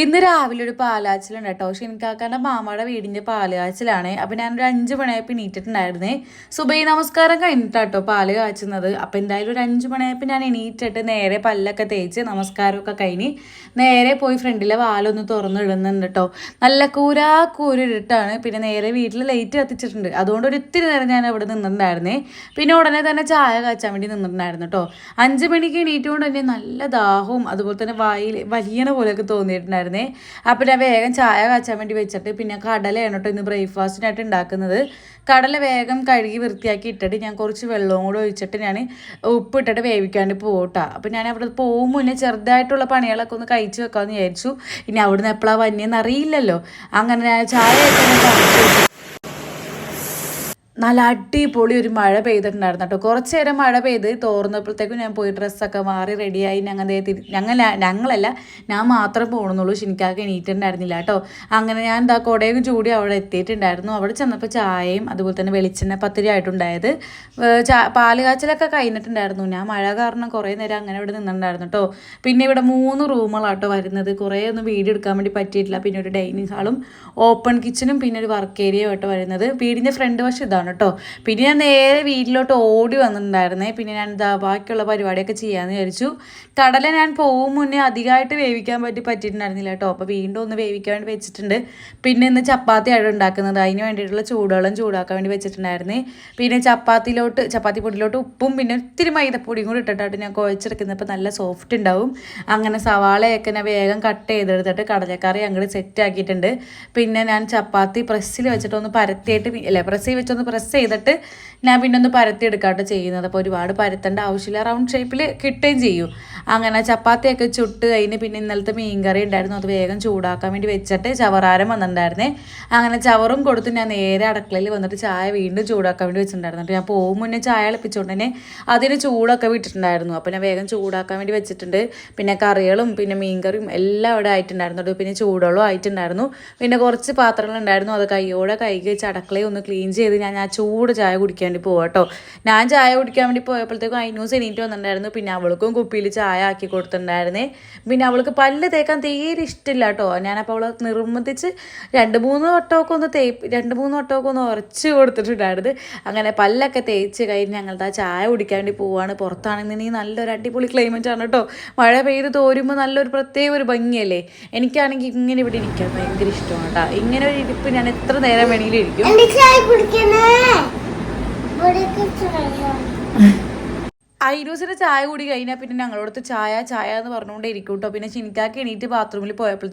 ഇന്ന് രാവിലെ ഒരു പാലാച്ചിലുണ്ട് കേട്ടോ. ഷിൻകാക്കാൻ്റെ മാമയുടെ വീടിൻ്റെ പാല് അപ്പം ഞാനൊരു 5 മണിയായപ്പോൾ എണീറ്റിട്ടുണ്ടായിരുന്നേ. സുബൈ നമസ്കാരം കഴിഞ്ഞിട്ടാട്ടോ പാല് കാച്ചുന്നത്. അപ്പം എന്തായാലും ഒരു 5 മണിയായപ്പോൾ ഞാൻ എണീറ്റിട്ട് നേരെ പല്ലൊക്കെ തേച്ച് നമസ്കാരമൊക്കെ കഴിഞ്ഞ് നേരെ പോയി ഫ്രണ്ടിലെ വാലൊന്ന് തുറന്നിടുന്നുണ്ട് കേട്ടോ. നല്ല കൂരിട്ടാണ്. പിന്നെ നേരെ വീട്ടിൽ ലൈറ്റ് കത്തിച്ചിട്ടുണ്ട്. അതുകൊണ്ട് ഒരു ഇത്തിരി നേരം ഞാൻ അവിടെ നിന്നിട്ടുണ്ടായിരുന്നേ. പിന്നെ ഉടനെ തന്നെ ചായ കാച്ചാൻ വേണ്ടി നിന്നിട്ടുണ്ടായിരുന്നു കേട്ടോ. 5 മണിക്ക് എണീറ്റുകൊണ്ട് തന്നെ നല്ല ദാഹവും അതുപോലെ തന്നെ വായിൽ വലിയണ പോലെയൊക്കെ തോന്നിയിട്ടുണ്ടായിരുന്നു. അപ്പം ഞാൻ വേഗം ചായ കാച്ചാൻ വേണ്ടി വെച്ചിട്ട് പിന്നെ കടലയാണ് കേട്ടോ ഇന്ന് ബ്രേക്ക്ഫാസ്റ്റിനായിട്ട് ഉണ്ടാക്കുന്നത്. കടല വേഗം കഴുകി വൃത്തിയാക്കി ഇട്ടിട്ട് ഞാൻ കുറച്ച് വെള്ളവും കൂടെ ഒഴിച്ചിട്ട് ഞാൻ ഉപ്പിട്ടിട്ട് വേവിക്കാണ്ട് പോകട്ടോ. അപ്പം ഞാൻ അവിടെ പോകും മുന്നേ ചെറുതായിട്ടുള്ള പണികളൊക്കെ ഒന്ന് കഴിച്ച് വെക്കാമെന്ന് വിചാരിച്ചു. ഇനി അവിടുന്ന് എപ്പോഴാണ് വന്നതെന്ന് അറിയില്ലല്ലോ. അങ്ങനെ ഞാൻ ചായ നല്ല അടിപൊളി ഒരു മഴ പെയ്തിട്ടുണ്ടായിരുന്നു കേട്ടോ. കുറച്ച് നേരം മഴ പെയ്ത് തോർന്നപ്പോഴത്തേക്കും ഞാൻ പോയി ഡ്രസ്സൊക്കെ മാറി റെഡിയായി. ഞങ്ങളല്ല ഞാൻ മാത്രം പോകണമെന്നുള്ളൂ. ഷിനിക്കാക്ക് എണീറ്റിട്ടുണ്ടായിരുന്നില്ല കേട്ടോ. അങ്ങനെ ഞാൻ എന്താ കൊടയൊക്കെ ചൂടി അവിടെ എത്തിയിട്ടുണ്ടായിരുന്നു. അവിടെ ചെന്നപ്പോൾ ചായയും അതുപോലെ തന്നെ വെളിച്ചെണ്ണ പത്തിരി ആയിട്ടുണ്ടായത്. പാല് കാച്ചലൊക്കെ കഴിഞ്ഞിട്ടുണ്ടായിരുന്നു. ഞാൻ മഴ കാരണം കുറേ നേരം അങ്ങനെ ഇവിടെ നിന്നിട്ടുണ്ടായിരുന്നു കേട്ടോ. പിന്നെ ഇവിടെ 3 റൂമുകളാട്ടോ വരുന്നത്. കുറേ ഒന്നും വീഡിയോ എടുക്കാൻ വേണ്ടി പറ്റിയിട്ടില്ല. പിന്നെ ഒരു ഡൈനിങ് ഹാളും ഓപ്പൺ കിച്ചണും പിന്നെ ഒരു വർക്ക് ഏരിയയും ആയിട്ട് വരുന്നത്. വീടിൻ്റെ ഫ്രണ്ട് വശം ഇതാണ് കേട്ടോ. പിന്നെ ഞാൻ നേരെ വീട്ടിലോട്ട് ഓടി വന്നിട്ടുണ്ടായിരുന്നേ. പിന്നെ ഞാൻ ബാക്കിയുള്ള പരിപാടിയൊക്കെ ചെയ്യാമെന്ന് വിചാരിച്ചു. കടല ഞാൻ പോകും മുന്നേ അധികമായിട്ട് വേവിക്കാൻ പറ്റിയിട്ടുണ്ടായിരുന്നില്ല കേട്ടോ. അപ്പോൾ വീണ്ടും ഒന്ന് വേവിക്കാൻ വേണ്ടി വെച്ചിട്ടുണ്ട്. പിന്നെ ഇന്ന് ചപ്പാത്തിയാണ് ഉണ്ടാക്കുന്നത്. അതിന് വേണ്ടിയിട്ടുള്ള ചൂടുവെള്ളം ചൂടാക്കാൻ വേണ്ടി വെച്ചിട്ടുണ്ടായിരുന്നേ. പിന്നെ ചപ്പാത്തി പൊടിയിലോട്ട് ഉപ്പും പിന്നെ ഒത്തിരി മൈദപ്പൊടിയും കൂടി ഇട്ടിട്ടായിട്ട് ഞാൻ കുഴച്ചെടുക്കുന്നപ്പോൾ നല്ല സോഫ്റ്റ് ഉണ്ടാവും. അങ്ങനെ സവാളയൊക്കെ ഞാൻ വേഗം കട്ട് ചെയ്തെടുത്തിട്ട് കടലക്കറി അങ്ങോട്ട് സെറ്റ് ആക്കിയിട്ടുണ്ട്. പിന്നെ ഞാൻ ചപ്പാത്തി പ്രസ്സിൽ വെച്ചിട്ടൊന്ന് പരത്തിയിട്ട് പ്രസ്സിൽ വെച്ചൊന്ന് പ്രസ് ചെയ്തിട്ട് ഞാൻ പിന്നെ ഒന്ന് പരത്തിയെടുക്കാട്ടോ ചെയ്യുന്നത്. അപ്പോൾ ഒരുപാട് പരത്തേണ്ട ആവശ്യമില്ല. റൗണ്ട് ഷേപ്പിൽ കിട്ടുകയും ചെയ്യും. അങ്ങനെ ചപ്പാത്തിയൊക്കെ ചുട്ട് കഴിഞ്ഞ് പിന്നെ ഇന്നലത്തെ മീൻകറി ഉണ്ടായിരുന്നു. അത് വേഗം ചൂടാക്കാൻ വേണ്ടി വെച്ചിട്ട് ചവറാരം വന്നിട്ടുണ്ടായിരുന്നേ. അങ്ങനെ ചവറും കൊടുത്ത് ഞാൻ നേരെ അടുക്കളയിൽ വന്നിട്ട് ചായ വീണ്ടും ചൂടാക്കാൻ വേണ്ടി വെച്ചിട്ടുണ്ടായിരുന്നു. ഞാൻ പോകും മുന്നേ ചായ എളുപ്പിച്ചുകൊണ്ട് തന്നെ അതിന് ചൂടൊക്കെ വിട്ടിട്ടുണ്ടായിരുന്നു. അപ്പോൾ ഞാൻ വേഗം ചൂടാക്കാൻ വേണ്ടി വെച്ചിട്ടുണ്ട്. പിന്നെ കറികളും പിന്നെ മീൻകറിയും എല്ലാം അവിടെ ആയിട്ടുണ്ടായിരുന്നു. പിന്നെ ചൂടുവെള്ളം ആയിട്ടുണ്ടായിരുന്നു. പിന്നെ കുറച്ച് പാത്രങ്ങളുണ്ടായിരുന്നു. അത് കൈയോടെ കഴുകി വെച്ച് അടുക്കളയിൽ ഒന്ന് ക്ലീൻ ചെയ്ത് ഞാൻ ആ ചൂട് ചായ കുടിക്കാൻ വേണ്ടി പോകാം കേട്ടോ. ഞാൻ ചായ കുടിക്കാൻ വേണ്ടി പോയപ്പോഴത്തേക്കും അയിനൂസ് എണീറ്റ് വന്നിട്ടുണ്ടായിരുന്നു. പിന്നെ അവൾക്കും കുപ്പിയിൽ ചായ ആക്കി കൊടുത്തിട്ടുണ്ടായിരുന്നേ. പിന്നെ അവൾക്ക് പല്ല് തേക്കാൻ തീരെ ഇഷ്ടമില്ല കേട്ടോ. ഞാനപ്പോൾ അവളെ നിർബന്ധിച്ച് 2-3 വട്ടമൊക്കെ ഒന്ന് ഉറച്ച് കൊടുത്തിട്ടുണ്ടായിരുന്നു. അങ്ങനെ പല്ലൊക്കെ തേച്ച് കഴിഞ്ഞ് ഞങ്ങളുടെ ആ ചായ കുടിക്കാൻ വേണ്ടി പോവാണ്. പുറത്താണെന്നുണ്ടെങ്കിൽ നല്ലൊരു അടിപൊളി ക്ലൈമറ്റ് ആണ് കേട്ടോ. മഴ പെയ്ത് തോരുമ്പോൾ നല്ലൊരു പ്രത്യേക ഒരു ഭംഗിയല്ലേ. എനിക്കാണെങ്കിൽ ഇങ്ങനെ ഇവിടെ ഇരിക്കാൻ ഭയങ്കര ഇഷ്ടമാണ് കേട്ടോ. ഇങ്ങനെ ഒരു ഇരിപ്പ് ഞാൻ എത്ര നേരം വേണമെങ്കിലും ഇരിക്കും. ഐരൂസിന്റെ ചായ കൂടി കഴിഞ്ഞാൽ പിന്നെ ഞങ്ങളോടത്ത് ചായ എന്ന് പറഞ്ഞുകൊണ്ടേ ഇരിക്കും കേട്ടോ. പിന്നെ ഷിനിക്കാക്ക് എണീറ്റ് ബാത്റൂമിൽ പോയപ്പോൾ